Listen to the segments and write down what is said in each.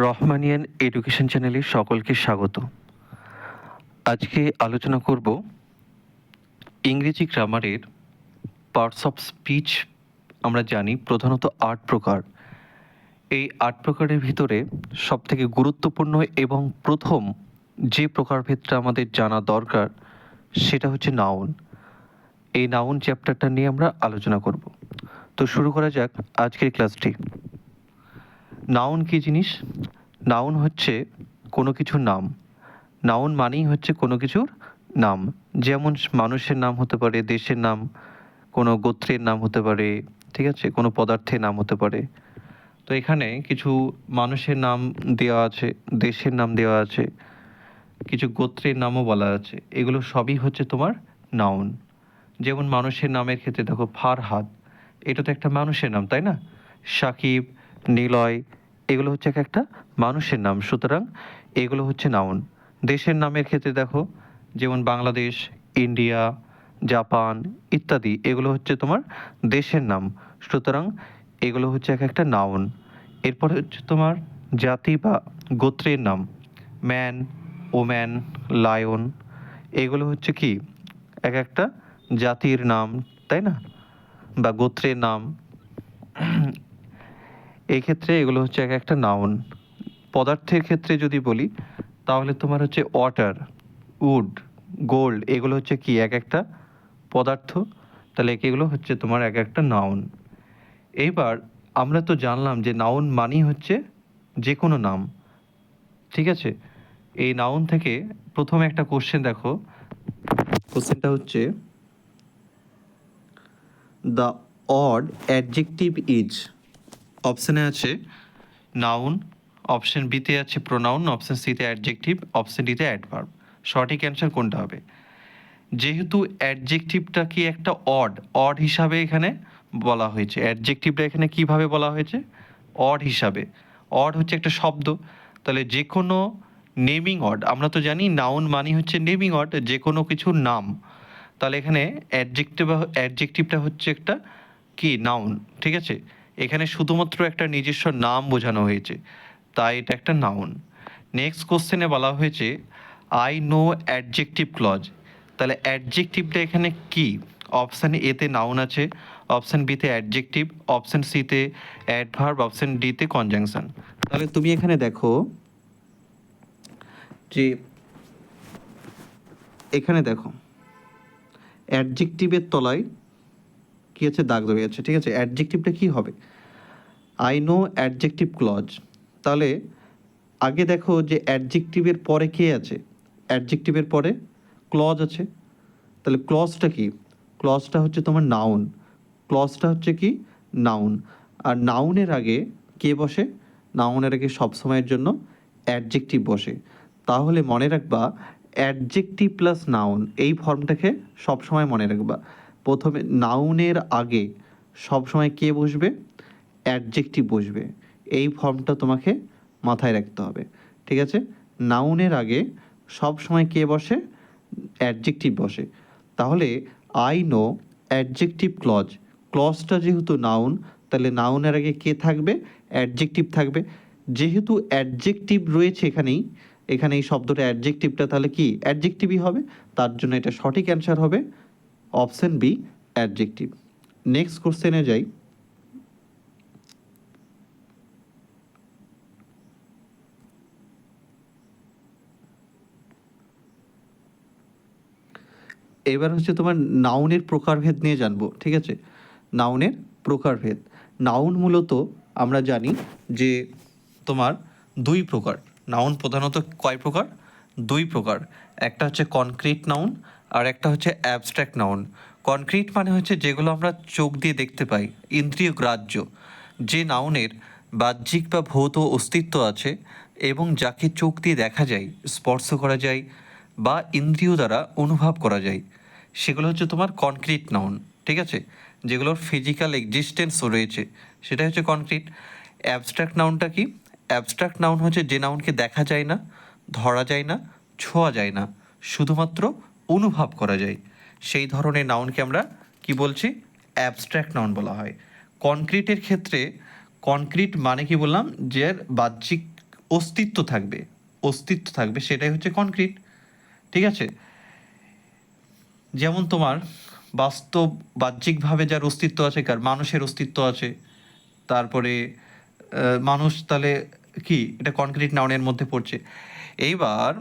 রহমানিয়ান education চ্যানেলে সকলকে স্বাগত। আজকে আলোচনা করব ইংরেজি গ্রামারের পার্টস অফ স্পিচ। আমরা জানি প্রধানত ৮ প্রকার। এই ৮ প্রকারের ভিতরে সবথেকে গুরুত্বপূর্ণ এবং প্রথম যে প্রকারভেদটা আমাদের জানা দরকার সেটা হচ্ছে নাউন। এই নাউন চ্যাপ্টারটা নিয়ে আমরা আলোচনা করব। তো শুরু করা যাক আজকের ক্লাসটি। নাউন কী জিনিস? নাউন হচ্ছে কোনো কিছুর নাম। নাউন মানেই হচ্ছে কোনো কিছুর নাম। যেমন মানুষের নাম হতে পারে, দেশের নাম, কোনো গোত্রের নাম হতে পারে, ঠিক আছে, কোনো পদার্থের নাম হতে পারে। তো এখানে কিছু মানুষের নাম দেওয়া আছে, দেশের নাম দেওয়া আছে, কিছু গোত্রের নামও বলা আছে। এগুলো সবই হচ্ছে তোমার নাউন। যেমন মানুষের নামের ক্ষেত্রে দেখো ফারহাদ, এটা তো একটা মানুষের নাম, তাই না? সাকিব, নিলয়, এগুলো হচ্ছে এক একটা মানুষের নাম, সুতরাং এগুলো হচ্ছে নাউন। দেশের নামের ক্ষেত্রে দেখো যেমন বাংলাদেশ, ইন্ডিয়া, জাপান ইত্যাদি, এগুলো হচ্ছে তোমার দেশের নাম, সুতরাং এগুলো হচ্ছে এক একটা নাউন। এরপরে হচ্ছে তোমার জাতি বা গোত্রের নাম, ম্যান, ওম্যান, লায়ন, এগুলো হচ্ছে কি এক একটা জাতির নাম, তাই না, বা গোত্রের নাম। এই ক্ষেত্রে এগুলো হচ্ছে এক একটা নাউন। পদার্থের ক্ষেত্রে যদি বলি তাহলে তোমার হচ্ছে ওয়াটার, উড, গোল্ড, এগুলো হচ্ছে কি এক একটা পদার্থ, তাহলে এগুলো হচ্ছে তোমার এক একটা নাউন। এইবার আমরা তো জানলাম যে নাউন মানেই হচ্ছে যে কোনো নাম, ঠিক আছে। এই নাউন থেকে প্রথমে একটা কোশ্চেন দেখো, কোশ্চেনটা হচ্ছে দ্য অড অ্যাডজেক্টিভ ইজ। অপশানে আছে নাউন, অপশন বিতে আছে প্রোনাউন, অপশন সিতে অ্যাডজেক্টিভ, অপশন ডিতে অ্যাডভার্ব। সঠিক অ্যান্সার কোনটা হবে? যেহেতু অ্যাডজেক্টিভটা কি একটা অড, অড হিসাবে এখানে বলা হয়েছে। অ্যাডজেক্টিভটা এখানে কিভাবে বলা হয়েছে? অড হিসাবে। অড হচ্ছে একটা শব্দ, তাহলে যে কোনো নেমিং অড, আমরা তো জানি নাউন মানে হচ্ছে নেমিং অড, যে কোনো কিছুর নাম। তাহলে এখানে অ্যাডজেক্টিভটা হচ্ছে একটা কি নাউন, ঠিক আছে। এখানে শুধুমাত্র একটা নিজস্ব নাম বোঝানো হয়েছে, তাই এটা একটা নাউন। নেক্সট কোশ্চেনে বলা হয়েছে আই নো অ্যাডজেক্টিভ ক্লজ। তাহলে অ্যাডজেক্টিভটা এখানে কি? অপশান এতে নাউন আছে, অপশান বিতে অ্যাডজেক্টিভ, অপশান সিতে অ্যাডভার্ব, অপশান ডিতে কনজাংশন। তাহলে তুমি এখানে দেখো যে এখানে দেখো অ্যাডজেক্টিভের তলায় কি আছে, দাগ ধরে আছে, ঠিক আছে। অ্যাডজেক্টিভটা কি হবে? I know adjective clause. তাহলে আগে দেখো যে অ্যাডজেক্টিভের পরে কে আছে? অ্যাডজেক্টিভের পরে ক্লজ আছে। তাহলে ক্লজটা কি? ক্লজটা হচ্ছে তোমার নাউন। ক্লজটা হচ্ছে কি? নাউন। আর নাউনের আগে কে বসে? নাউনের আগে সবসময়ের জন্য অ্যাডজেক্টিভ বসে। তাহলে মনে রাখবা অ্যাডজেক্টিভ প্লাস নাউন, এই ফর্মটাকে সবসময় মনে রাখবা। প্রথমে নাউনের আগে সবসময় কে বসবে? অ্যাডজেক্টিভ বসবে। এই ফর্মটা তোমাকে মাথায় রাখতে হবে, ঠিক আছে। নাউনের আগে সব সময় কে বসে? অ্যাডজেক্টিভ বসে। তাহলে আই নো অ্যাডজেক্টিভ ক্লজ, ক্লজটা যেহেতু নাউন, তাহলে নাউনের আগে কে থাকবে? অ্যাডজেক্টিভ থাকবে। যেহেতু অ্যাডজেক্টিভ রয়েছে এখানেই, এখানে এই শব্দটা অ্যাডজেক্টিভটা, তাহলে কি অ্যাডজেক্টিভই হবে। তার জন্য এটা সঠিক অ্যান্সার হবে অপশন বি, অ্যাডজেক্টিভ। নেক্সট কোশ্চেনে যাই। এবার হচ্ছে তোমার নাউনের প্রকারভেদ নিয়ে জানবো, ঠিক আছে। নাউনের প্রকারভেদ। নাউন মূলত আমরা জানি যে তোমার দুই প্রকার। নাউন প্রধানত কয় প্রকার? দুই প্রকার। একটা হচ্ছে কনক্রিট নাউন আর একটা হচ্ছে অ্যাবস্ট্রাক্ট নাউন। কনক্রিট মানে হচ্ছে যেগুলো আমরা চোখ দিয়ে দেখতে পাই, ইন্দ্রিয় গ্রাহ্য, যে নাউনের বাহ্যিক বা ভৌত অস্তিত্ব আছে এবং যাকে চোখ দিয়ে দেখা যায়, স্পর্শ করা যায় বা ইন্দ্রিয় দ্বারা অনুভব করা যায়, সেগুলো হচ্ছে তোমার কনক্রিট নাউন, ঠিক আছে। যেগুলোর ফিজিক্যাল এক্সিস্টেন্সও রয়েছে, সেটা হচ্ছে কনক্রিট। অ্যাবস্ট্রাক্ট নাউনটা কি? অ্যাবস্ট্রাক্ট নাউন হচ্ছে যে নাউনকে দেখা যায় না, ধরা যায় না, ছোঁয়া যায় না, শুধুমাত্র অনুভব করা যায়, সেই ধরনের নাউনকে আমরা কি বলছি? অ্যাবস্ট্রাক্ট নাউন বলা হয়। কনক্রিটের ক্ষেত্রে কনক্রিট মানে কি বললাম, যে বাহ্যিক অস্তিত্ব থাকবে, অস্তিত্ব থাকবে, সেটাই হচ্ছে কনক্রিট। ঠিক আছে, যেমন তোমার বাস্তব বাহ্যিকভাবে যার অস্তিত্ব আছে, কার মানুষের অস্তিত্ব আছে, তারপরে মানুষ, তাহলে কি এটা কনক্রিট নাউনের মধ্যে পড়ছে। এইবার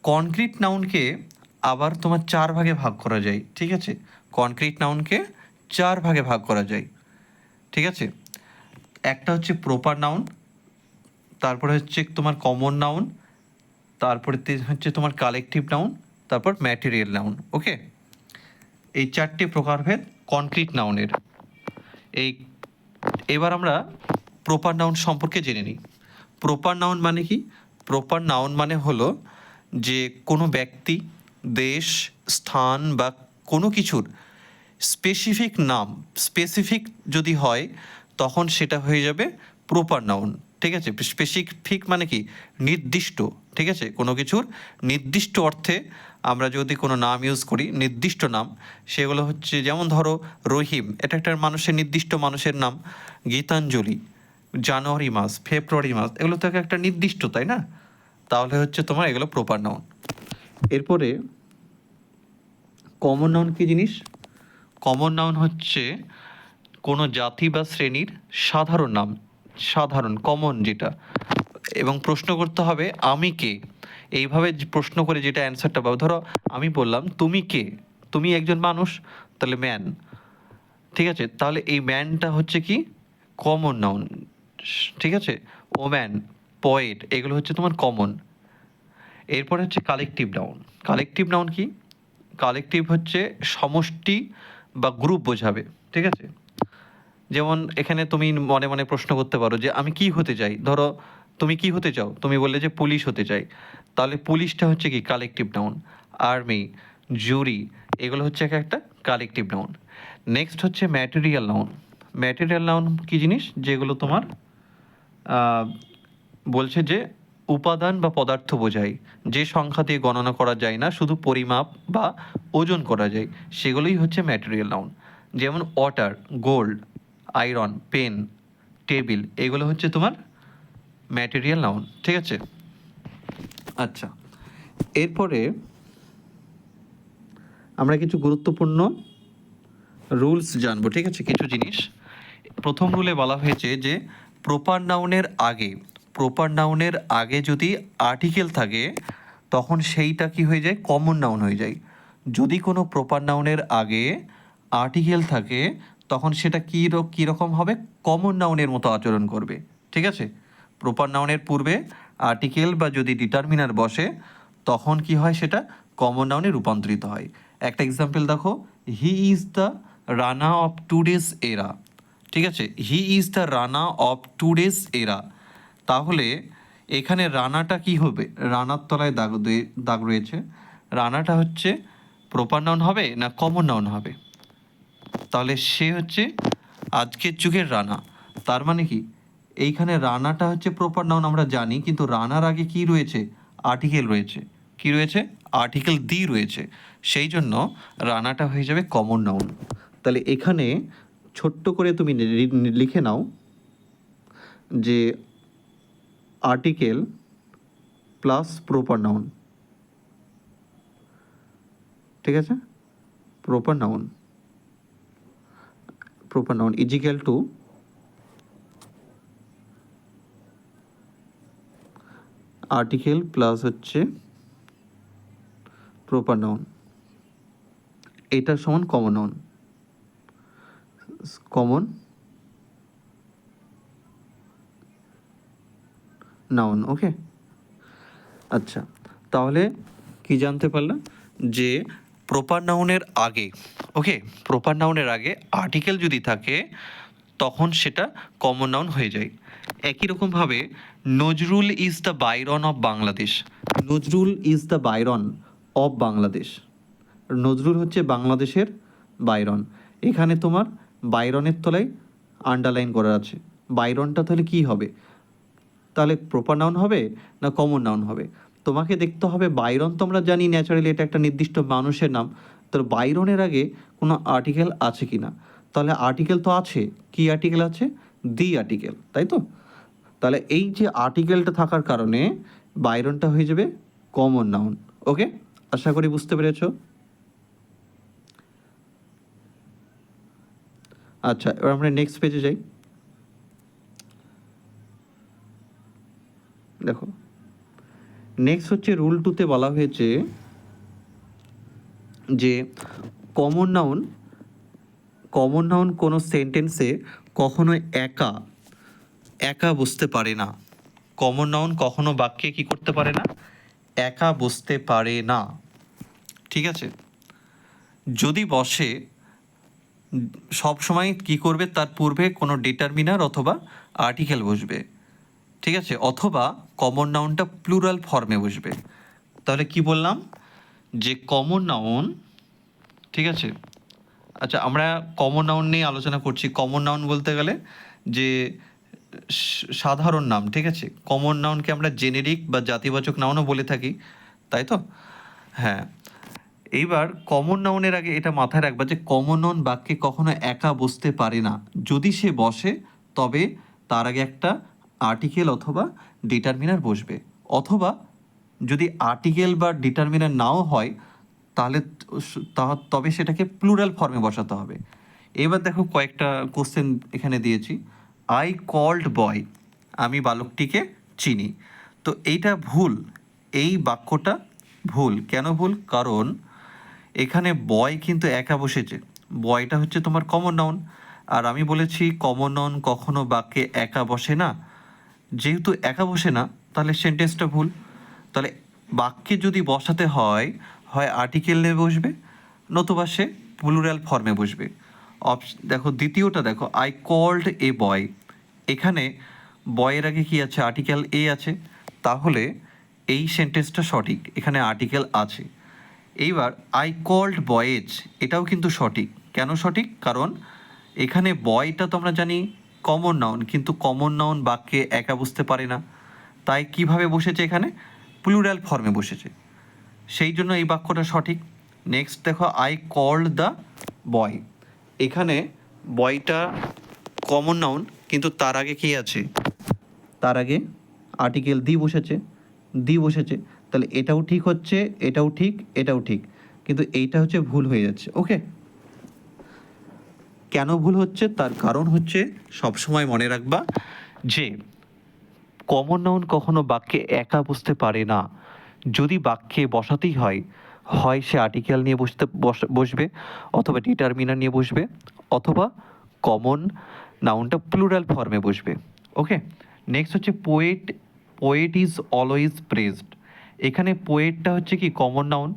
কনক্রিট নাউনকে আবার তোমার 4 ভাগে ভাগ করা যায়। ঠিক আছে, কনক্রিট নাউনকে 4 ভাগে ভাগ করা যায়। ঠিক আছে, একটা হচ্ছে প্রপার নাউন, তারপরে হচ্ছে তোমার কমন নাউন, তারপরে হচ্ছে তোমার কালেকটিভ নাউন, তারপর ম্যাটেরিয়াল নাউন। ওকে, এই 4টে প্রকারভেদ কনক্রিট নাউনের। এই এবার আমরা প্রপার নাউন সম্পর্কে জেনে নিই। প্রপার নাউন মানে কি? প্রপার নাউন মানে হলো যে কোনো ব্যক্তি, দেশ, স্থান বা কোনো কিছুর স্পেসিফিক নাম, স্পেসিফিক যদি হয় তখন সেটা হয়ে যাবে প্রপার নাউন। ঠিক আছে, স্পেসিফিক মানে কি? নির্দিষ্ট। ঠিক আছে, কোনো কিছুর নির্দিষ্ট অর্থে আমরা যদি কোনো নাম ইউজ করি, নির্দিষ্ট নাম, সেগুলো হচ্ছে যেমন ধরো রহিম, এটা একটা মানুষের, নির্দিষ্ট মানুষের নাম। গীতাঞ্জলি, জানুয়ারি মাস, ফেব্রুয়ারি মাস, এগুলো তো একটা নির্দিষ্ট, তাই না? তাহলে হচ্ছে তোমার এগুলো প্রপার নাউন। এরপরে কমন নাউন কি জিনিস? কমন নাউন হচ্ছে কোনো জাতি বা শ্রেণীর সাধারণ নাম, সাধারণ, কমন যেটা। এবং প্রশ্ন করতে হবে আমি কে, এইভাবে প্রশ্ন করে যেটা অ্যান্সারটা পাবো। ধরো আমি বললাম তুমি কে, তুমি একজন মানুষ, তাহলে ম্যান। ঠিক আছে, তাহলে এই ম্যানটা হচ্ছে কি? Common noun. ঠিক আছে, ওম্যান, পয়েট, এগুলো হচ্ছে তোমার কমন। এরপরে হচ্ছে কালেকটিভ নাউন। কালেকটিভ নাউন কি? কালেকটিভ হচ্ছে সমষ্টি বা গ্রুপ বোঝাবে। ঠিক আছে, যেমন এখানে তুমি মনে মনে প্রশ্ন করতে পারো যে আমি কি হতে চাই। ধরো তুমি কি হতে চাও, তুমি বললে যে পুলিশ হতে চাই, তাহলে পুলিশটা হচ্ছে কি? Collective noun. আর্মি, জুরি, এগুলো হচ্ছে এক একটা কালেকটিভ নাউন। নেক্সট হচ্ছে ম্যাটেরিয়াল নাউন। ম্যাটেরিয়াল নাউন কি জিনিস? যেগুলো তোমার বলছে যে উপাদান বা পদার্থ বোঝায়, যে সংখ্যা দিয়ে গণনা করা যায় না, শুধু পরিমাপ বা ওজন করা যায়, সেগুলোই হচ্ছে ম্যাটেরিয়াল নাউন। যেমন water, gold, iron, pen, table, এগুলো হচ্ছে তোমার ম্যাটেরিয়াল নাউন। ঠিক আছে, আচ্ছা, এরপরে আমরা কিছু গুরুত্বপূর্ণ রুলস জানবো। ঠিক আছে, কিছু জিনিস। প্রথম রুলে বলা হয়েছে যে প্রপার নাউনের আগে, প্রপার নাউনের আগে যদি আর্টিকেল থাকে তখন সেইটা কি হয়ে যায়? কমন নাউন হয়ে যায়। যদি কোনো প্রপার নাউনের আগে আর্টিকেল থাকে তখন সেটা কীরকম হবে? কমন নাউনের মতো আচরণ করবে। ঠিক আছে, প্রপার নাউনের পূর্বে আর্টিকেল বা যদি ডিটারমিনার বসে তখন কি হয়? সেটা কমন নাউনে রূপান্তরিত হয়। একটা এক্সাম্পল দেখো, he is the Rana of today's এরা। ঠিক আছে, he is the Rana of today's এরা। তাহলে এখানে রানাটা কি হবে? রানার তলায় দাগ রয়েছে, রানাটা হচ্ছে প্রপার নাউন হবে না কমন নাউন হবে? তাহলে সে হচ্ছে আজকের যুগের রানা। তার মানে কি এইখানে রানাটা হচ্ছে প্রপার নাউন আমরা জানি, কিন্তু রানার আগে কি রয়েছে? আর্টিকেল রয়েছে। কি রয়েছে? আর্টিকেল দি রয়েছে। সেই জন্য রানাটা হয়ে যাবে কমন নাউন। তাহলে এখানে ছোট্ট করে তুমি লিখে নাও যে আর্টিকেল প্লাস প্রপার নাউন। ঠিক আছে, proper noun, proper noun is equal to article plus হচ্ছে প্রপার নাউন, এটা সমান common noun, common noun. Okay, আচ্ছা, তাহলে কি জানতে পারলাম? যে প্রপার নাউনের আগে, ওকে, প্রপার নাউনের আগে আর্টিকেল যদি থাকে তখন সেটা কমন নাউন হয়ে যায়। একই রকমভাবে Nazrul is the Byron of Bangladesh. Nazrul is the Byron of Bangladesh. Nazrul হচ্ছে বাংলাদেশের বাইরন। এখানে তোমার বাইরনের তলায় আন্ডারলাইন করা আছে। বাইরনটা তাহলে কি হবে? তাহলে প্রপার নাউন হবে না কমন নাউন হবে? তোমাকে দেখতে হবে, বাইরন তো আমরা জানি ন্যাচারালি এটা একটা নির্দিষ্ট মানুষের নাম, তো বাইরনের আগে কোনো আর্টিকেল আছে কি না? তাহলে আর্টিকেল তো আছে। কি আর্টিকেল আছে? দি আর্টিকেল, তাই তো? তাহলে এই যে আর্টিকেলটা থাকার কারণে বাইরনটা হয়ে যাবে কমন নাউন। ওকে, আশা করি বুঝতে পেরেছো। আচ্ছা, এবার আমরা নেক্সট পেজে যাই। দেখো, নেক্সট হচ্ছে রুল 2তে বলা হয়েছে যে কমন নাউন কোনো সেন্টেন্সে কখনো একা একা বসতে পারে না। কমন নাউন কখনো বাক্যে কি করতে পারে না? একা বসতে পারে না। ঠিক আছে, যদি বসে সব সময় কি করবে, তার পূর্বে কোনো ডিটারমিনার অথবা আর্টিকেল বসবে। ঠিক আছে, অথবা কমন নাউনটা প্লুরাল ফর্মে বসবে। তাহলে কি বললাম যে কমন নাউন, ঠিক আছে। আচ্ছা, আমরা কমন নাউন নিয়ে আলোচনা করছি। কমন নাউন বলতে গেলে যে সাধারণ নাম, ঠিক আছে। কমন নাউনকে আমরা জেনেরিক বা জাতিবাচক নাউনও বলে থাকি, তাই তো? হ্যাঁ, এইবার কমন নাউনের আগে এটা মাথায় রাখবা যে কমন নাউন বাক্যে কখনো একা বসতে পারে না। যদি সে বসে তবে তার আগে একটা আর্টিকেল অথবা ডিটারমিনার বসবে, অথবা যদি আর্টিকেল বা ডিটারমিনার নাও হয় তাহলে তবে সেটাকে প্লুরাল ফর্মে বসাতে হবে। এবার দেখো, কয়েকটা কোশ্চেন এখানে দিয়েছি। আই কল্ড বয়, আমি বালকটিকে চিনি। তো এইটা ভুল, এই বাক্যটা ভুল। কেন ভুল? কারণ এখানে বয় কিন্তু একা বসেছে। বয়টা হচ্ছে তোমার কমন নাউন, আর আমি বলেছি কমন নাউন কখনো বাক্যে একা বসে না। যেহেতু একা বসে না, তাহলে সেন্টেন্সটা ভুল। তাহলে বাক্যে যদি বসাতে হয়, হয় আর্টিকেল নিয়ে বসবে, নতুবা সে প্লুরাল ফর্মে বসবে। দেখো দ্বিতীয়টা, দেখো আই কল্ড এ বয়, এখানে বয়ের আগে কি আছে? আর্টিকেল এ আছে। তাহলে এই সেন্টেন্সটা সঠিক, এখানে আর্টিকেল আছে। এইবার আই কল্ড বয়েজ, এটাও কিন্তু সঠিক। কেন সঠিক? কারণ এখানে বয়টা তো আমরা জানি কমন নাউন, কিন্তু কমন নাউন বাক্যে একা বসতে পারে না। তাই কিভাবে বসেছে? এখানে প্লুরাল ফর্মে বসেছে, সেই জন্য এই বাক্যটা সঠিক। নেক্সট দেখো, আই কল্ড দ্য বয়, এখানে বয়টা কমন নাউন, কিন্তু তার আগে কি আছে? তার আগে আর্টিকেল দি বসেছে। তাহলে এটাও ঠিক হচ্ছে, এটাও ঠিক, এটাও ঠিক, কিন্তু এইটা হচ্ছে ভুল হয়ে যাচ্ছে। ওকে, কেন ভুল হচ্ছে? তার কারণ হচ্ছে সবসময় মনে রাখবা যে কমন নাউন কখনো বাক্যে একা বসতে পারে না। যদি বাক্যে বসাতেই হয়, হয় সে আর্টিকেল নিয়ে বসবে, অথবা ডিটারমিনার নিয়ে বসবে, অথবা কমন নাউনটা প্লুরাল ফর্মে বসবে। ওকে, নেক্সট হচ্ছে পোয়েট ইজ অলওয়েজ প্রেজড। এখানে পোয়েটটা হচ্ছে কি কমন নাউন,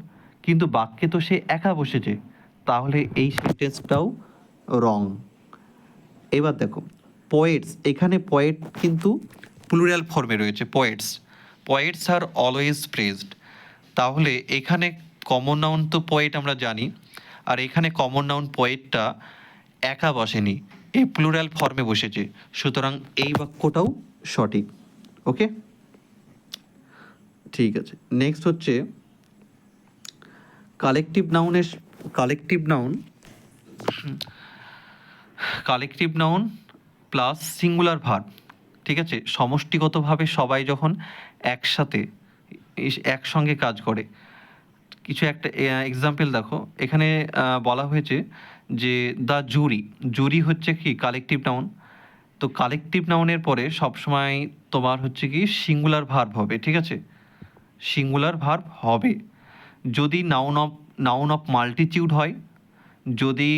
কিন্তু বাক্যে তো সে একা বসেছে, তাহলে এই সেন্টেন্সটাও রং। এবার দেখো পোয়েটস, এখানে পোয়েট কিন্তু প্লুরাল ফর্মে রয়েছে। Poets are always praised. তাহলে এখানে কমন নাউন তো পোয়েট আমরা জানি, আর এখানে কমন নাউন পোয়েটটা একা বসেনি, এই প্লুরাল ফর্মে বসেছে। সুতরাং এই বাক্যটাও সঠিক। ওকে, ঠিক আছে। নেক্সট হচ্ছে collective noun plus singular verb. ঠিক আছে, সমষ্টিগতভাবে সবাই যখন একসাথে একসঙ্গে কাজ করে। কিছু একটা এক্সাম্পল দেখো, এখানে বলা হয়েছে যে দ্য জুরি হচ্ছে কি কালেকটিভ নাউন। তো কালেকটিভ নাউনের পরে সবসময় তোমার হচ্ছে কি সিঙ্গুলার ভার্ব হবে। ঠিক আছে, সিঙ্গুলার ভার্ব হবে। যদি নাউন অফ মাল্টিটিউড হয়, যদি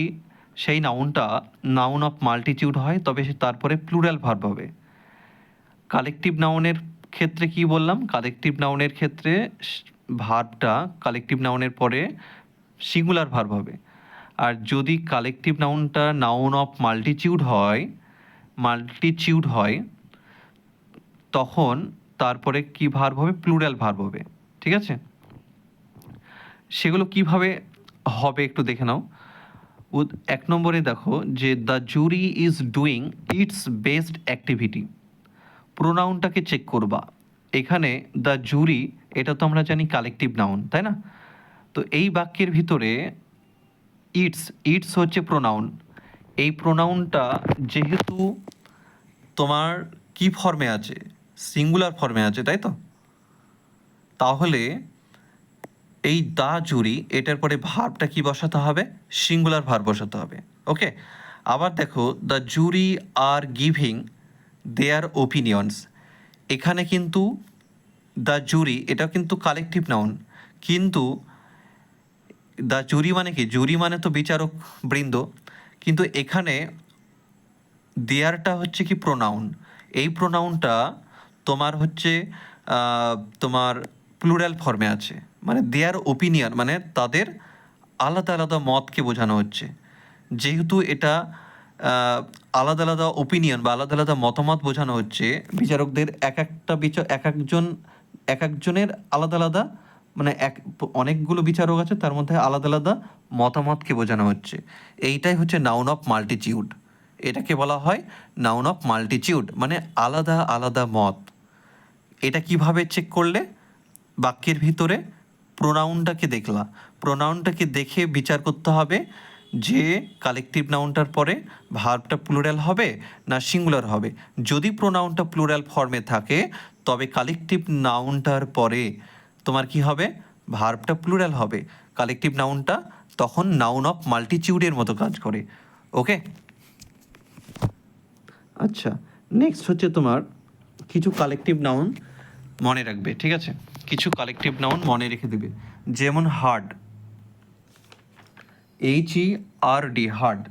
সেই নাউনটা নাউন অফ মাল্টিটিউড হয়, তবে তারপরে প্লুরাল ভার্ব হবে। কালেকটিভ নাউনের ক্ষেত্রে কি বললাম? কালেকটিভ নাউনের ক্ষেত্রে ভার্বটা কালেকটিভ নাউনের পরে সিঙ্গুলার ভার্ব হবে। আর যদি কালেকটিভ নাউনটা নাউন অফ মাল্টিটিউড হয়, তখন তারপরে কি ভার্ব হবে? প্লুরাল ভার্ব হবে। ঠিক আছে, সেগুলো কিভাবে হবে একটু দেখে নাও। 1 নম্বরে দেখো যে the jury is doing its best activity. প্রোনাউনটাকে চেক করবা। এখানে দ্য জুরি, এটা তো আমরা জানি কালেকটিভ নাউন, তাই না? তো এই বাক্যের ভিতরে ইটস হচ্ছে প্রোনাউন। এই প্রোনাউনটা যেহেতু তোমার কি ফর্মে আছে? সিঙ্গুলার ফর্মে আছে, তাই তো? তাহলে এই দ্য জুরি এটার পরে ভার্বটা কি বসাতে হবে? সিঙ্গুলার ভার্ব বসাতে হবে। ওকে, আবার দেখো, the jury are giving their opinions. এখানে কিন্তু দ্য জুরি এটা কিন্তু কালেকটিভ নাউন, কিন্তু দ্য জুরি মানে কি? জুরি মানে তো বিচারক বৃন্দ, কিন্তু এখানে দেয়ারটা হচ্ছে কি প্রোনাউন। এই প্রোনাউনটা তোমার হচ্ছে তোমার প্লুরাল ফর্মে আছে, মানে দেয়ার ওপিনিয়ন মানে তাদের আলাদা আলাদা মতকে বোঝানো হচ্ছে। যেহেতু এটা আলাদা আলাদা ওপিনিয়ন বা আলাদা আলাদা মতামত বোঝানো হচ্ছে, বিচারকদের এক একজনের আলাদা আলাদা, মানে অনেকগুলো বিচারক আছে, তার মধ্যে আলাদা আলাদা মতামতকে বোঝানো হচ্ছে। এইটাই হচ্ছে নাউন অফ মাল্টিটিউড। এটাকে বলা হয় নাউন অফ মাল্টিটিউড, মানে আলাদা আলাদা মত। এটা কিভাবে চেক করলে? বাক্যের ভিতরে প্রোনাউনটাকে দেখলা, প্রোনাউনটাকে দেখে বিচার করতে হবে যে কালেকটিভ নাউনটার পরে ভার্বটা প্লুরাল হবে না সিঙ্গুলার হবে। যদি প্রোনাউনটা প্লুরাল ফর্মে থাকে তবে কালেকটিভ নাউনটার পরে তোমার কি হবে? ভার্বটা প্লুরাল হবে। কালেকটিভ নাউনটা তখন নাউন অফ মাল্টিটিউডের মতো কাজ করে। ওকে, আচ্ছা, নেক্সট হচ্ছে তোমার কিছু কালেকটিভ নাউন মনে রাখবে, ঠিক আছে? কিছু কালেকটিভ নাউন মনে রেখে দেবে, যেমন হার্ড, HERD, হার্ড।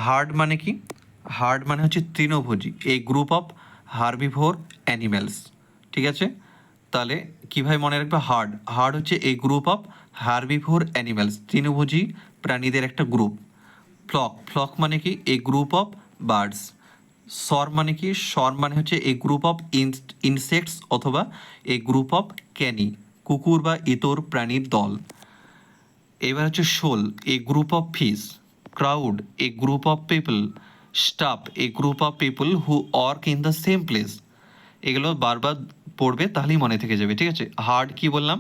হার্ড মানে কি? হার্ড মানে হচ্ছে তৃণভোজী, এই গ্রুপ অফ হার্বিভোর অ্যানিম্যালস, ঠিক আছে? তাহলে কীভাবে মনে রাখবে? হার্ড, হার্ড হচ্ছে এই গ্রুপ অফ হার্বিভোর অ্যানিম্যালস, তৃণভোজী প্রাণীদের একটা গ্রুপ। ফ্লক, ফ্লক মানে কি? A group of birds. সর মানে কি? সর মানে হচ্ছে এ গ্রুপ অফ ইনসেক্টস অথবা এ গ্রুপ অফ ক্যানি, কুকুর বা ইতর প্রাণীর দল। এবার হচ্ছে shoal, a group of fish. Crowd, a group of people. Staff, a group of people who work in the same place. এগুলো বারবার পড়বে, তাহলেই মনে থেকে যাবে, ঠিক আছে? হার্ড কি বললাম?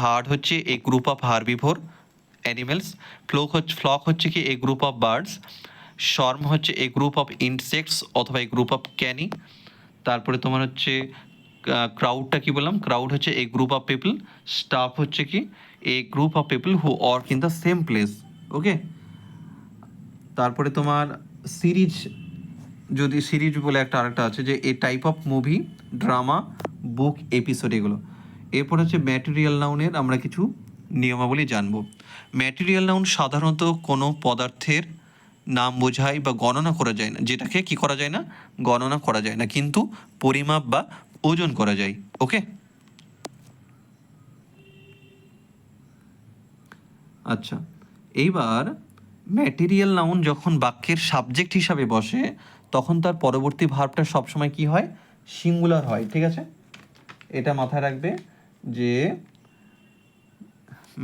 হার্ড হচ্ছে a group of হার্বিভোর animals. Flock হচ্ছে কি? A group of birds. Swarm হচ্ছে এ গ্রুপ অফ ইনসেক্টস অথবা এ গ্রুপ অফ ক্যানি। তারপরে তোমার হচ্ছে ক্রাউডটা কি বললাম? ক্রাউড হচ্ছে a group of people. Staff হচ্ছে কি? A group of people who work in the same place. Okay, তারপরে তোমার সিরিজ, যদি সিরিজ বলে একটা আরেকটা আছে, যে a type of movie, drama, book, episode, এগুলো। এরপর হচ্ছে ম্যাটেরিয়াল নাউনের আমরা কিছু নিয়মাবলী জানবো। ম্যাটেরিয়াল নাউন সাধারণত কোনো পদার্থের নাম বোঝায় বা গণনা করা যায় না, যেটাকে কি করা যায় না? গণনা করা যায় না, কিন্তু পরিমাপ বা ওজন করা যায়। ওকে, আচ্ছা, এইবার ম্যাটেরিয়াল নাউন যখন বাক্যের সাবজেক্ট হিসাবে বসে তখন তার পরবর্তী ভার্বটা সবসময় কি হয়? সিঙ্গুলার হয়, ঠিক আছে? এটা মাথায় রাখবে যে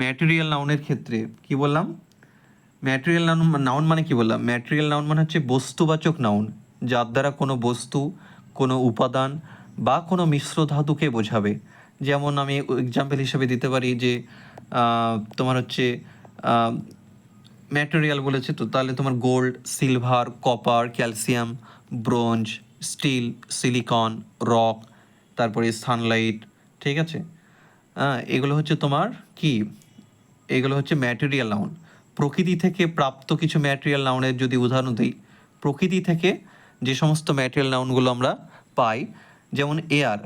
ম্যাটেরিয়াল নাউনের ক্ষেত্রে কি বললাম? ম্যাটেরিয়াল নাউন মানে কি বললাম? ম্যাটেরিয়াল নাউন মানে হচ্ছে বস্তুবাচক নাউন, যার দ্বারা কোনো বস্তু, কোনো উপাদান বা কোনো মিশ্র ধাতুকে বোঝাবে। যেমন আমি এক্সাম্পল হিসেবে দিতে পারি যে তোমার হচ্ছে ম্যাটেরিয়াল বলেছে, তো তাহলে তোমার gold, silver, copper, calcium, bronze, steel, silicon, rock, তারপরে সানলাইট, ঠিক আছে? এগুলো হচ্ছে তোমার কি? এগুলো হচ্ছে ম্যাটেরিয়াল নাউন। প্রকৃতি থেকে প্রাপ্ত কিছু ম্যাটেরিয়াল নাউনের যদি উদাহরণ দিই, প্রকৃতি থেকে যে সমস্ত ম্যাটেরিয়াল নাউনগুলো আমরা পাই, যেমন এয়ার,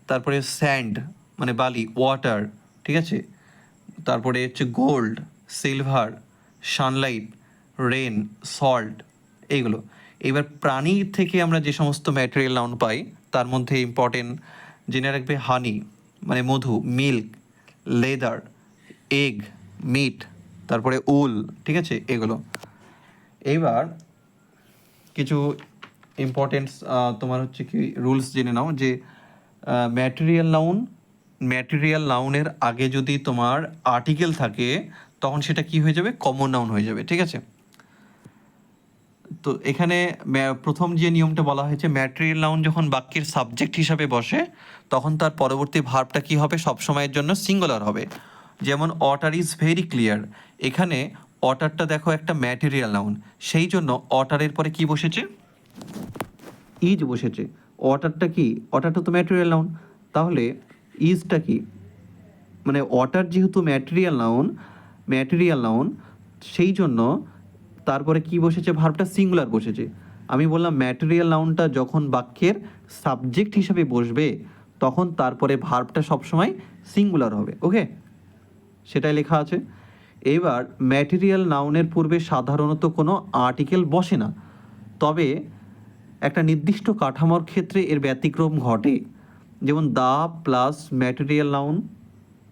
তারপরে স্যান্ড মানে বালি, ওয়াটার, ঠিক আছে? তারপরে হচ্ছে gold, silver, sunlight, rain, salt, এইগুলো। এবার প্রাণী থেকে আমরা যে সমস্ত ম্যাটেরিয়াল নাউন পাই তার মধ্যে ইম্পর্টেন্ট জেনে রাখবে হানি মানে মধু, মিল্ক, লেদার, এগ, মিট, তারপরে উল, ঠিক আছে? এগুলো। এইবার কিছু ইম্পর্টেন্স তোমার হচ্ছে কি রুলস জেনে নাও, যে ম্যাটেরিয়াল নাউনের আগে যদি তোমার আর্টিকেল থাকে তখন সেটা কি হয়ে যাবে? কমন নাউন হয়ে যাবে, ঠিক আছে? তো এখানে প্রথম যে নিয়মটা বলা হয়েছে, ম্যাটেরিয়াল নাউন যখন বাক্যের সাবজেক্ট হিসাবে বসে তখন তার পরবর্তী ভার্বটা কি হবে? সবসময়ের জন্য সিঙ্গুলার হবে। যেমন ওয়াটার ইজ ভেরি ক্লিয়ার, এখানে ওয়াটারটা দেখো একটা ম্যাটেরিয়াল নাউন, সেই জন্য ওয়াটারের পরে কি বসেছে? ইজ বসেছে, ওয়াটারটা কি, ওয়াটারটা তো ম্যাটেরিয়াল নাউন, তাহলে ইজটা কি, মানে ওয়াটার যেহেতু ম্যাটেরিয়াল নাউন সেই জন্য তারপরে কি বসেছে, ভার্বটা সিঙ্গুলার বসেছে। আমি বললাম ম্যাটেরিয়াল নাউনটা যখন বাক্যের সাবজেক্ট হিসাবে বসবে তখন তারপরে ভার্বটা সবসময় সিঙ্গুলার হবে। ওকে, সেটাই লেখা আছে। এবার ম্যাটেরিয়াল নাউনের পূর্বে সাধারণত কোনো আর্টিকেল বসে না, তবে একটা নির্দিষ্ট কাঠামোর ক্ষেত্রে এর ব্যতিক্রম ঘটে। যেমন the plus material noun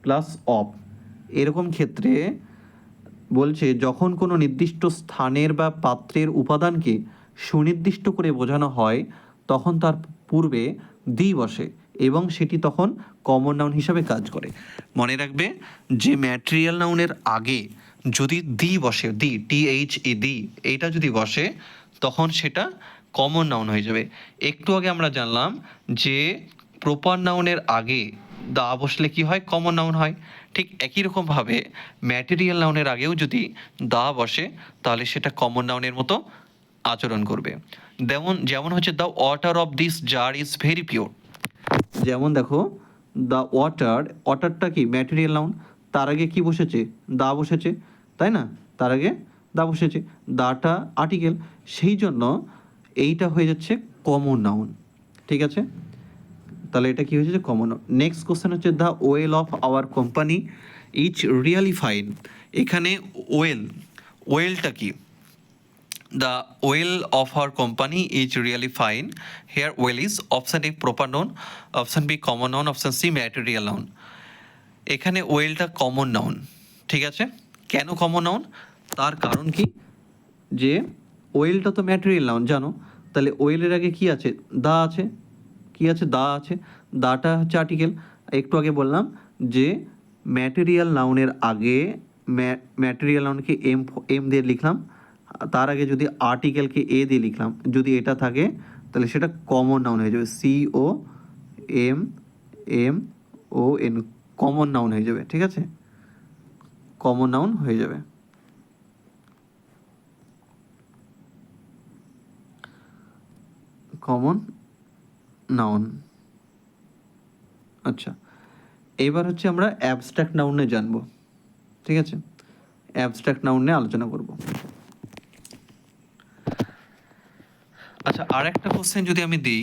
plus of, এরকম ক্ষেত্রে বলছে যখন কোনো নির্দিষ্ট স্থানের বা পাত্রের উপাদানকে সুনির্দিষ্ট করে বোঝানো হয় তখন তার পূর্বে দি বসে এবং সেটি তখন কমন নাউন হিসাবে কাজ করে। মনে রাখবে যে ম্যাটেরিয়াল নাউনের আগে যদি দি বসে, দি THE দি, এইটা যদি বসে তখন সেটা কমন নাউন হয়ে যাবে। একটু আগে আমরা জানলাম যে প্রপার নাউনের আগে দা বসলে কি হয়, কমন নাউন হয়। ঠিক একই রকমভাবে ম্যাটেরিয়াল নাউনের আগেও যদি দা বসে তাহলে সেটা কমন নাউনের মতো আচরণ করবে। যেমন হচ্ছে the water of this jar is very pure. যেমন দেখো দ্য ওয়াটারটা কি ম্যাটেরিয়াল নাউন, তার আগে কি বসেছে, দা বসেছে, তাই না, তার আগে দা বসেছে, দাটা আর্টিকেল, সেই জন্য এইটা হয়ে যাচ্ছে কমন নাউন। ঠিক আছে, তাহলে এটা কি হয়েছে, কমন নাউন। নেক্সট কোশ্চেন হচ্ছে the well of our company is really fine. এখানে ওয়েলটা কি, the well of our company is really fine. Here well is option A proper noun, option B common noun, option C material noun. এখানে ওয়েলটা common noun. ঠিক আছে, কেন common noun, তার কারণ কি, যে ওয়েলটা তো ম্যাটেরিয়াল নাউন জানো, তাহলে ওয়েলের আগে কি আছে, দা আছে, কি আছে, দা আছে, দাটা হচ্ছে আর্টিকেল। একটু আগে বললাম যে ম্যাটেরিয়াল নাউনের আগে ম্যাটেরিয়াল নাউনকে এম দিয়ে লিখলাম, তার আগে যদি আর্টিকেলকে এ দিয়ে লিখলাম, যদি এটা থাকে তাহলে সেটা কমন নাউন হয়ে যাবে, COMMON, কমন নাউন হয়ে যাবে। ঠিক আছে, কমন নাউন হয়ে যাবে। Common noun. আচ্ছা, এবার হচ্ছে আমরা অ্যাবস্ট্রাক্ট নাউনে জানবো। ঠিক আছে, অ্যাবস্ট্রাক্ট নাউন নিয়ে আলোচনা করব। আচ্ছা, আর একটা কোশ্চেন যদি আমি দিই,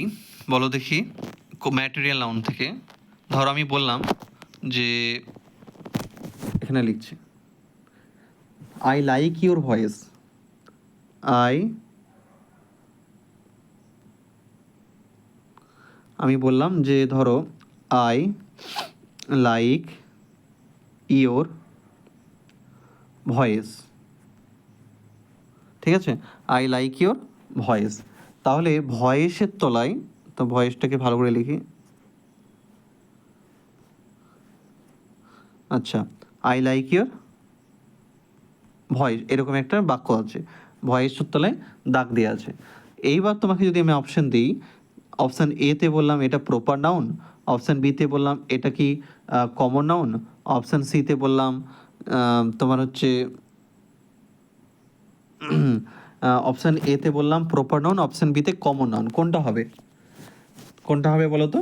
বলো দেখি, ম্যাটেরিয়াল নাউন থেকে ধরো আমি বললাম যে এখানে লিখছি আই লাইক ইউর ভয়েস, আমি বললাম যে ধরো আই লাইক ইওর ভয়েস। ঠিক আছে, আই লাইক ইওর ভয়েস, তাহলে ভয়েসের তলায়, তো ভয়েসটাকে ভালো করে লিখি। আচ্ছা, আই লাইক ইওর ভয়েস, এরকম একটা বাক্য আছে, ভয়েসের তলায় দাগ দেওয়া আছে। এইবার তোমাকে যদি আমি অপশন দিই, অপশান এতে বললাম এটা প্রপার নাউন, অপশান বিতে বললাম এটা কি কমন নাউন, অপশান সিতে বললাম তোমার হচ্ছে অপশান এতে বললাম প্রপার নাউন, অপশান বিতে কমন নাউন, কোনটা হবে, কোনটা হবে বলো তো?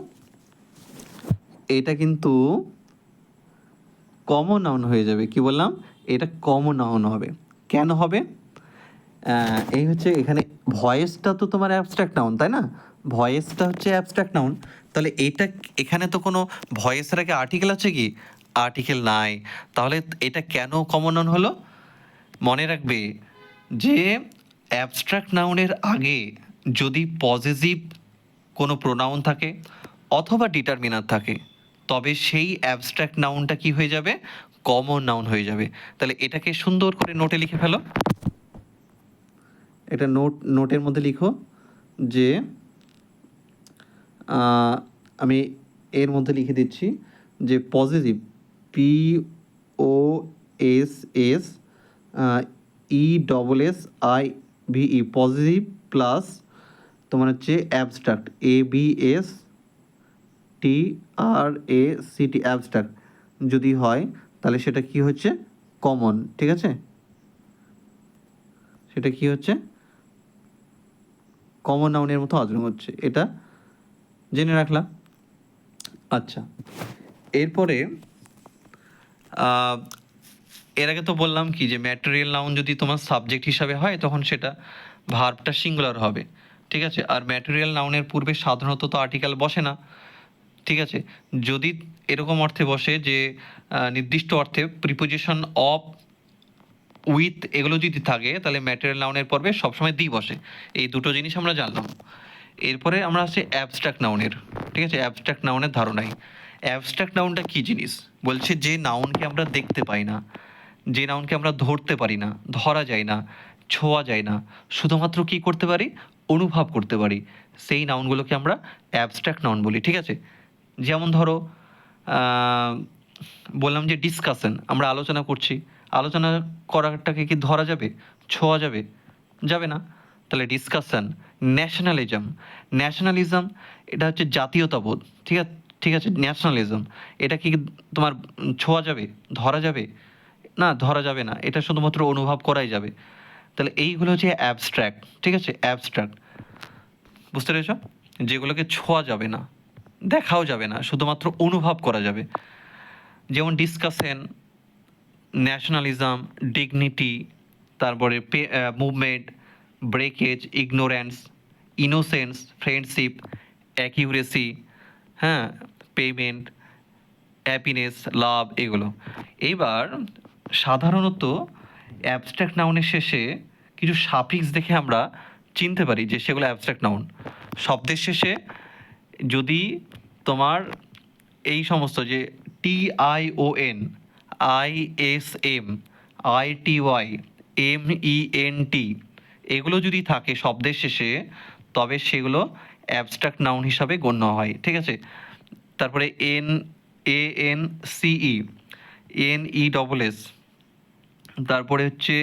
এটা কিন্তু কমন নাউন হয়ে যাবে। কি বললাম, এটা কমন নাউন হবে। কেন হবে, এই হচ্ছে এখানে ভয়েসটা তো তোমার অ্যাবস্ট্রাক্ট নাউন, তাই না, ভয়েসটা হচ্ছে অ্যাবস্ট্রাক্ট নাউন, তাহলে এইটা এখানে তো কোনো ভয়েসের আগে আর্টিকেল আছে কি, আর্টিকেল নাই, তাহলে এটা কেন কমন নাউন হলো? মনে রাখবে যে অ্যাবস্ট্রাক্ট নাউনের আগে যদি পজিটিভ কোনো প্রোনাউন থাকে অথবা ডিটারমিনার থাকে তবে সেই অ্যাবস্ট্রাক্ট নাউনটা কি হয়ে যাবে, কমন নাউন হয়ে যাবে। তাহলে এটাকে সুন্দর করে নোটে লিখে ফেলো, এটা নোটের মধ্যে লিখো যে আমি এর মধ্যে লিখে দিচ্ছি যে positive, POSS ESSIVE, positive plus তোমার হচ্ছে অ্যাবস্ট্রাক্ট ABSTRACT, অ্যাবস্ট্রাক্ট যদি হয় তাহলে সেটা কি হচ্ছে, কমন। ঠিক আছে, সেটা কি হচ্ছে, কমন নাউনের মতো আচরণ করছে, এটা জেনে রাখলাম। আচ্ছা, এরপরে এর আগে তো বললাম কি যে ম্যাটেরিয়াল নাউন যদি তোমার সাবজেক্ট হিসাবে হয় তখন সেটা ভার্বটা সিঙ্গুলার হবে, ঠিক আছে। আর ম্যাটেরিয়াল নাউনের পূর্বে সাধারণত তো আর্টিকেল বসে না, ঠিক আছে। যদি এরকম অর্থে বসে যে নির্দিষ্ট অর্থে প্রিপোজিশন অফ, উইথ এগুলো যদি থাকে তাহলে ম্যাটেরিয়াল নাউনের পর্বে সবসময় দি বসে। এই দুটো জিনিস আমরা জানলাম। এরপরে আমরা আসছি অ্যাবস্ট্রাক্ট নাউনের, ঠিক আছে। অ্যাবস্ট্রাক্ট নাউনের ধারণাই, অ্যাবস্ট্রাক্ট নাউনটা কী জিনিস বলছে, যে নাউনকে আমরা দেখতে পাই না, যে নাউনকে আমরা ধরতে পারি না, ধরা যায় না, ছোঁয়া যায় না, শুধুমাত্র কি করতে পারি, অনুভব করতে পারি, সেই নাউনগুলোকে আমরা অ্যাবস্ট্রাক্ট নাউন বলি, ঠিক আছে। যেমন ধরো বললাম যে ডিসকাশন, আমরা আলোচনা করছি, আলোচনা করাটাকে কি ধরা যাবে, ছোঁয়া যাবে, যাবে না, তাহলে ডিসকাশন। ন্যাশনালিজম, ন্যাশনালিজম এটা হচ্ছে জাতীয়তাবোধ, ঠিক আছে, ঠিক আছে। ন্যাশনালিজম এটা কি তোমার ছোঁয়া যাবে, ধরা যাবে না, ধরা যাবে না, এটা শুধুমাত্র অনুভব করাই যাবে। তাহলে এইগুলো হচ্ছে অ্যাবস্ট্রাক্ট, ঠিক আছে, অ্যাবস্ট্রাক্ট, বুঝতে পেরেছ, যেগুলোকে ছোঁয়া যাবে না, দেখাও যাবে না, শুধুমাত্র অনুভব করা যাবে। যেমন ডিসকাশন, ন্যাশনালিজম, ডিগনিটি, তারপরে movement, breakage, ignorance, innocence, friendship, accuracy, হ্যাঁ, পেমেন্ট, হ্যাপিনেস, লাভ, এগুলো। এইবার সাধারণত অ্যাবস্ট্রাক্ট নাউনের শেষে কিছু সাফিক্স দেখে আমরা চিনতে পারি যে সেগুলো অ্যাবস্ট্রাক্ট নাউন। শব্দের শেষে যদি তোমার এই সমস্ত যে TION, ISM, ITY, MENT এগুলো যদি থাকে শব্দের শেষে, তবে সেগুলো অ্যাবস্ট্রাক্ট নাউন হিসাবে গণ্য হয়, ঠিক আছে। তারপরে NANCE, NESS, তারপরে হচ্ছে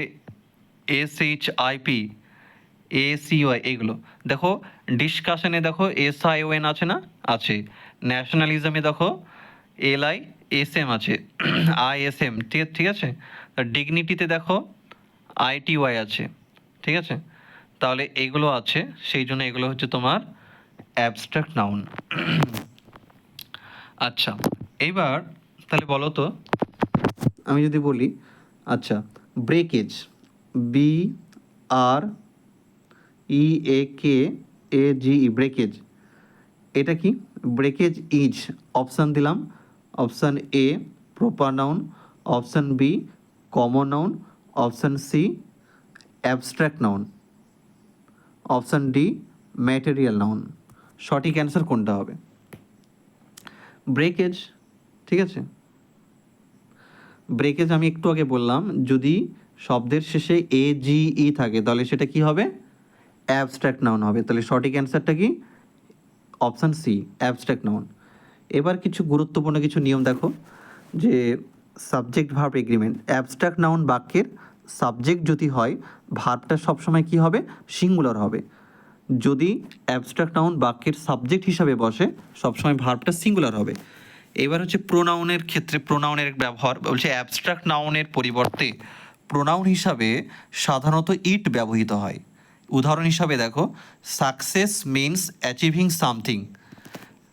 SHIP, ACY, এগুলো দেখো। ডিসকাশনে দেখো SION আছে না, আছে। ন্যাশনালিজমে দেখো LISM আছে, ISM, ঠিক আছে। ডিগনিটিতে দেখো ITY আছে, ঠিক আছে। তাহলে এগুলো আছে, সেই জন্য এগুলো হচ্ছে তোমার অ্যাবস্ট্রাক্ট নাউন। আচ্ছা, এইবার তাহলে বলো তো, আমি যদি বলি, আচ্ছা, ব্রেকেজ, BREAKAGE, ব্রেকেজ এটা কি? ব্রেকেজ ইজ, অপশান দিলাম, option A proper noun, option B common noun, option C abstract noun, option D material noun. সঠিক অ্যান্সার কোনটা হবে? ব্রেকেজ, ঠিক আছে। ব্রেকেজ আমি একটু আগে বললাম, যদি শব্দের শেষে AGE থাকে তাহলে সেটা কি হবে? অ্যাবস্ট্রাক্ট নাউন হবে। তাহলে সঠিক অ্যান্সারটা কি? Option C, abstract noun. এবার কিছু গুরুত্বপূর্ণ কিছু নিয়ম দেখো, যে subject verb agreement. Abstract noun বাক্যের সাবজেক্ট যদি হয়, ভার্বটা সবসময় কি হবে? সিঙ্গুলার হবে। যদি অ্যাবস্ট্রাক্ট নাউন বাক্যের সাবজেক্ট হিসাবে বসে, সবসময় ভার্বটা সিঙ্গুলার হবে। এবার হচ্ছে প্রোনাউনের ক্ষেত্রে প্রোনাউনের ব্যবহার, বলছে অ্যাবস্ট্রাক্ট নাউনের পরিবর্তে প্রোনাউন হিসাবে সাধারণত ইট ব্যবহৃত হয়। উদাহরণ হিসাবে দেখো, সাকসেস মিনস অ্যাচিভিং সামথিং,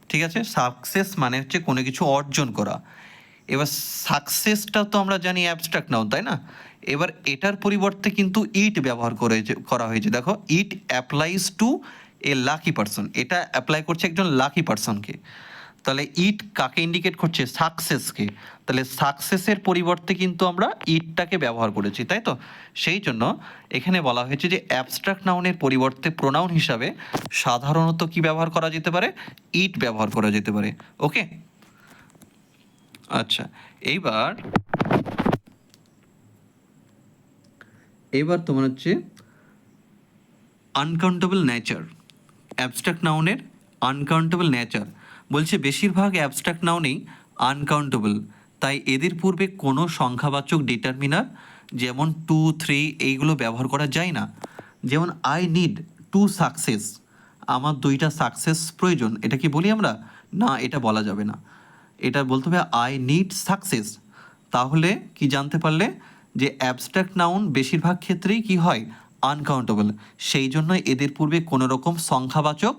ঠিক আছে। সাকসেস মানে হচ্ছে কোনো কিছু অর্জন করা। এবার সাকসেসটা তো আমরা জানি অ্যাবস্ট্রাক্ট নাউন, তাই না? এবার এটার পরিবর্তে কিন্তু ইট ব্যবহার করা হয়েছে। দেখো, it applies to a lucky person, এটা অ্যাপ্লাই করছে একজন লাকি পারসনকে। তাহলে ইট কাকে ইন্ডিকেট করছে? সাকসেসকে। তাহলে সাকসেসের পরিবর্তে কিন্তু আমরা ইটটাকে ব্যবহার করেছি, তাই তো? সেই জন্য এখানে বলা হয়েছে যে অ্যাবস্ট্রাক্ট নাউনের পরিবর্তে প্রোনাউন হিসাবে সাধারণত কি ব্যবহার করা যেতে পারে? ইট ব্যবহার করা যেতে পারে। ওকে, আচ্ছা। এইবার তোমার হচ্ছে আনকাউন্টেবল নেচার, অ্যাবস্ট্রাক্ট নাউনের আনকাউন্টেবল নেচার। বলছে বেশিরভাগ অ্যাবস্ট্রাক্ট নাউনেই আনকাউন্টেবল, তাই এদের পূর্বে কোনো সংখ্যাবাচক ডিটারমিনার যেমন 2, 3 এইগুলো ব্যবহার করা যায় না। যেমন আই নিড 2 সাকসেস, আমার 2টা সাকসেস প্রয়োজন, এটা কি বলি আমরা? না, এটা বলা যাবে না। এটা বলতে হবে আই নিড সাকসেস। তাহলে কি জানতে পারলে যে অ্যাবস্ট্রাক্ট নাউন বেশিরভাগ ক্ষেত্রেই কি হয়? আনকাউন্টেবল, সেই জন্য এদের পূর্বে কোনো রকম সংখ্যাবাচক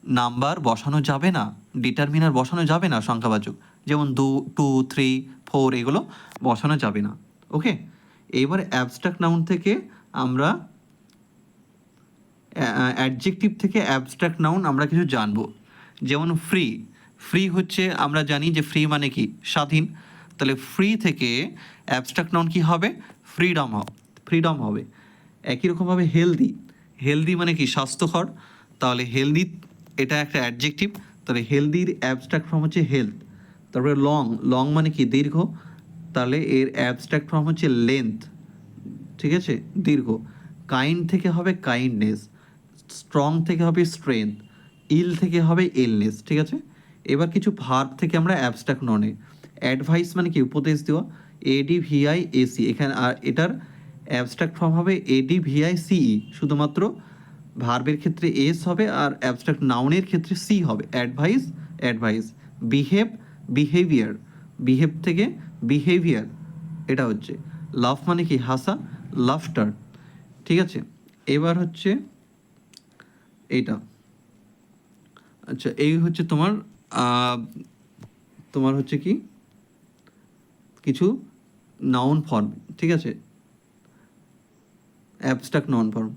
নাম্বার বসানো যাবে না, ডিটারমিনার বসানো যাবে না সংখ্যাবাচক, যেমন 2, 2, 3, 4 এগুলো বসানো যাবে না। ওকে, এবার অ্যাবস্ট্রাক্ট নাউন থেকে আমরা অ্যাডজেক্টিভ থেকে অ্যাবস্ট্রাক্ট নাউন আমরা কিছু জানবো। যেমন ফ্রি, ফ্রি হচ্ছে আমরা জানি যে ফ্রি মানে কি স্বাধীন, তাহলে ফ্রি থেকে অ্যাবস্ট্রাক্ট নাউন কি হবে, ফ্রিডম, ফ্রিডম হবে। একই রকমভাবে হেলদি, হেলদি মানে কি স্বাস্থ্যকর, তাহলে হেলদি এটা একটা অ্যাডজেক্টিভ, তাহলে হেলদির অ্যাবস্ট্রাক্ট ফর্ম হচ্ছে হেলথ। তারপরে লং, লং মানে কি দীর্ঘ, তাহলে এর অ্যাবস্ট্রাক্ট ফর্ম হচ্ছে লেন্থ, ঠিক আছে, দীর্ঘ। কাইন্ড থেকে হবে কাইন্ডনেস, স্ট্রং থেকে হবে স্ট্রেংথ, ইল থেকে হবে ইলনেস, ঠিক আছে। এবার কিছু ভার্ব থেকে আমরা অ্যাবস্ট্রাক্ট ননে, অ্যাডভাইস মানে কি উপদেশ দেওয়া, ADVIAC, এখানে আর এটার অ্যাবস্ট্রাক্ট ফর্ম হবে ADVICE, শুধুমাত্র ভার্বের ক্ষেত্রে এস হবে আর অ্যাবস্ট্রাক্ট নাউনের ক্ষেত্রে সি হবে, advice, advice. Behave, behaviour, behave থেকে বিহেভিয়ার, এটা হচ্ছে। লাভ মানে কি হাসা, লাফটার, ঠিক আছে। এবার হচ্ছে এইটা, আচ্ছা এই হচ্ছে তোমার তোমার হচ্ছে কি কিছু নাউন ফর্ম, ঠিক আছে, অ্যাবস্ট্রাক্ট নাউন ফর্ম।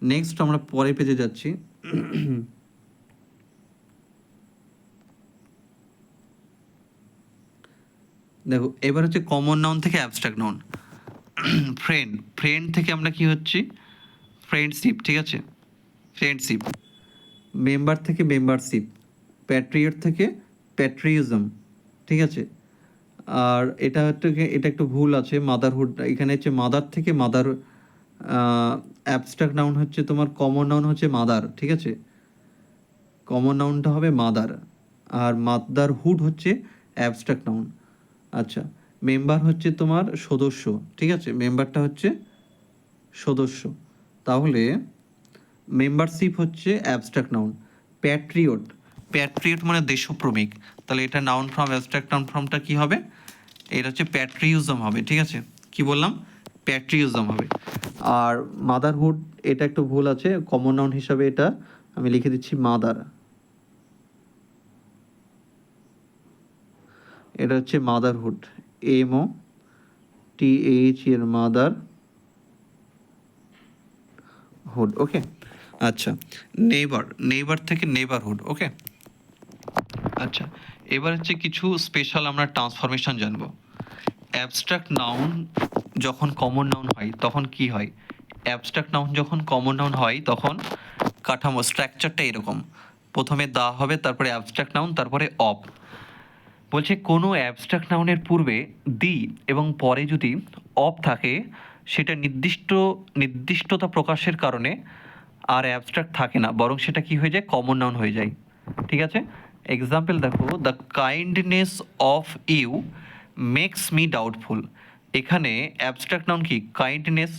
নেক্সট আমরা পরের পেজে যাচ্ছি। দেখো এবার হচ্ছে কমন নাউন থেকে অ্যাবস্ট্রাক্ট নাউন। ফ্রেন্ড, ফ্রেন্ড থেকে আমরা কি হচ্ছে ফ্রেন্ডশিপ, ঠিক আছে, ফ্রেন্ডশিপ। মেম্বার থেকে মেম্বারশিপ, প্যাট্রিয়ট থেকে প্যাট্রিয়জম, ঠিক আছে। আর এটা হচ্ছে এটা একটু ভুল আছে, মাদারহুড, এখানে হচ্ছে মাদার থেকে মাদার, অ্যাবস্ট্রাক্ট নাউন হচ্ছে তোমার কমন নাউন হচ্ছে মাদার, ঠিক আছে, কমন নাউনটা হবে মাদার, আর মাদারহুড হচ্ছে অ্যাবস্ট্রাক্ট নাউন। আচ্ছা, মেম্বার হচ্ছে তোমার সদস্য, ঠিক আছে, মেম্বারটা হচ্ছে সদস্য, তাহলে মেম্বারশিপ হচ্ছে অ্যাবস্ট্রাক্ট নাউন। প্যাট্রিয়ট, প্যাট্রিয়ট মানে দেশপ্রেমিক, তাহলে এটা নাউন ফর্ম, অ্যাবস্ট্রাক্ট নাউন ফর্মটা কি হবে, এটা হচ্ছে প্যাট্রিয়জম হবে, ঠিক আছে, কি বললাম, প্যাট্রিয়জম হবে। আর মাদারহুড এটা একটু ভুল আছে, কমন নাউন হিসাবে এটা আমি লিখে দিচ্ছি মাদার, এটা হচ্ছে মাদারহুড, MOTH এর মাদার হুড, ওকে। আচ্ছা, নেইবার, নেইবার থেকে নেইবারহুড, ওকে। আচ্ছা, এবার হচ্ছে কিছু স্পেশাল আমরা ট্রান্সফরমেশন জানবো। অ্যাবস্ট্রাক্ট নাউন যখন কমন নাউন হয় তখন কি হয়, অ্যাবস্ট্রাক্ট নাউন যখন কমন নাউন হয় তখন কাঠামো স্ট্রাকচারটা এরকম, প্রথমে দা হবে, তারপরে অ্যাবস্ট্রাক্ট নাউন, তারপরে অফ। বলছে কোনো অ্যাবস্ট্রাক্ট নাউনের পূর্বে দি এবং পরে যদি অফ থাকে, সেটা নির্দিষ্টতা প্রকাশের কারণে আর অ্যাবস্ট্রাক্ট থাকে না, বরং সেটা কি হয়ে যায়, কমন নাউন হয়ে যায়, ঠিক আছে। এক্সাম্পল দেখো, the kindness of you makes me doubtful, এখানে অ্যাবস্ট্রাক্ট নাউন কি কাইন্ডনেস,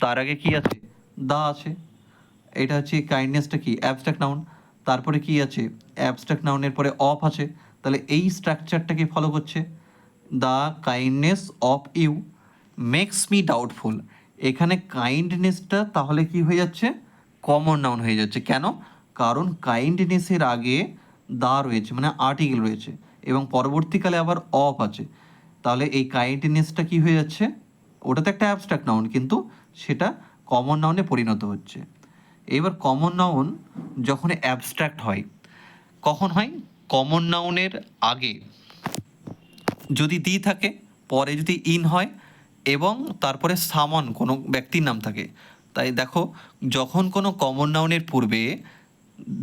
তার আগে কি আছে, দা আছে, এটা হচ্ছে কাইন্ডনেসটা কি অ্যাবস্ট্রাক্ট নাউন, তারপরে কি আছে, অ্যাবস্ট্রাক্ট নাউনের পরে অফ আছে, তাহলে এই স্ট্রাকচারটাকে ফলো করছে। The kindness of you makes me doubtful, এখানে কাইন্ডনেসটা তাহলে কি হয়ে যাচ্ছে, কমন নাউন হয়ে যাচ্ছে, কেন, কারণ কাইন্ডনেসের আগে দা রয়েছে মানে আর্টিকেল রয়েছে, এবং পরবর্তীকালে আবার অফ আছে, তাহলে এই কাইন্ডনেসটা কি হয়ে যাচ্ছে, ওটা তো একটা অ্যাবস্ট্রাক্ট নাউন কিন্তু সেটা কমন নাউনে পরিণত হচ্ছে। এবার কমন নাউন যখন অ্যাবস্ট্রাক্ট হয় কখন হয়, কমন নাউনের আগে যদি দি থাকে, পরে যদি ইন হয়, এবং তারপরে সামন কোনো ব্যক্তির নাম থাকে। তাই দেখো, যখন কোনো কমন নাউনের পূর্বে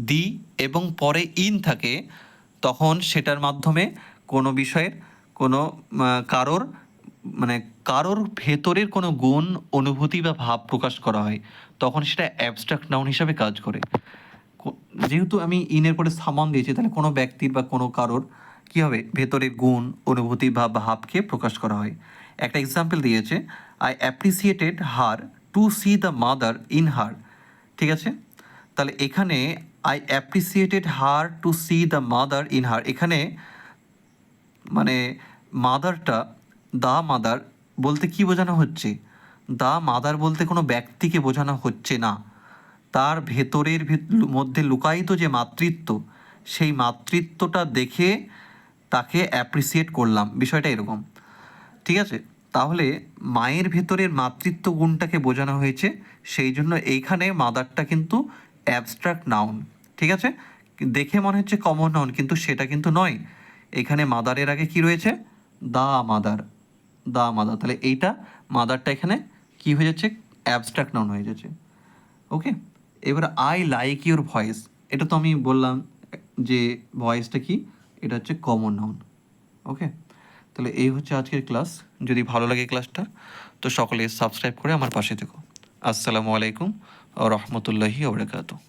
দি এবং পরে ইন থাকে, তখন সেটার মাধ্যমে কোনো বিষয়ের কোনো কারোর মানে কারোর ভেতরের কোনো গুণ, অনুভূতি বা ভাব প্রকাশ করা হয়, তখন সেটা অ্যাবস্ট্রাক্ট নাউন হিসাবে কাজ করে। যেহেতু আমি ইনের পরে সামান দিয়েছি, তাহলে কোনো ব্যক্তির বা কোনো কারোর কী হবে, ভেতরের গুণ, অনুভূতি বা ভাবকে প্রকাশ করা হয়। একটা এক্সাম্পল দিয়েছে, I appreciated her to see the mother in her, ঠিক আছে। তাহলে এখানে I appreciated her to see the mother in her, এখানে মানে মাদারটা, দা মাদার বলতে কি বোঝানো হচ্ছে, দ্য মাদার বলতে কোনো ব্যক্তিকে বোঝানো হচ্ছে না, তার ভেতরের মধ্যে লুকায়িত যে মাতৃত্ব, সেই মাতৃত্বটা দেখে তাকে অ্যাপ্রিসিয়েট করলাম, বিষয়টা এরকম। ঠিক আছে, তাহলে মায়ের ভেতরের মাতৃত্ব গুণটাকে বোঝানো হয়েছে, সেই জন্য এইখানে মাদারটা কিন্তু অ্যাবস্ট্রাক্ট নাউন। ঠিক আছে, দেখে মনে হচ্ছে কমন নাউন, কিন্তু সেটা কিন্তু নয়। এখানে মাদারের আগে কি রয়েছে? The mother, the mother. তাহলে এইটা মাদারটা এখানে কি হয়ে যাচ্ছে? অ্যাবস্ট্রাক্ট নাউন হয়ে যাচ্ছে। ওকে, এবার আই লাইক ইউর ভয়েস, এটা তো আমি বললাম যে ভয়েসটা কি, এটা হচ্ছে কমন নাউন। ওকে, তাহলে এই হচ্ছে আজকের ক্লাস। যদি ভালো লাগে ক্লাসটা, তো সকলে সাবস্ক্রাইব করে আমার পাশে থেকো। আসসালামু আলাইকুম ওয়া রাহমাতুল্লাহি ওয়া বারাকাতুহু।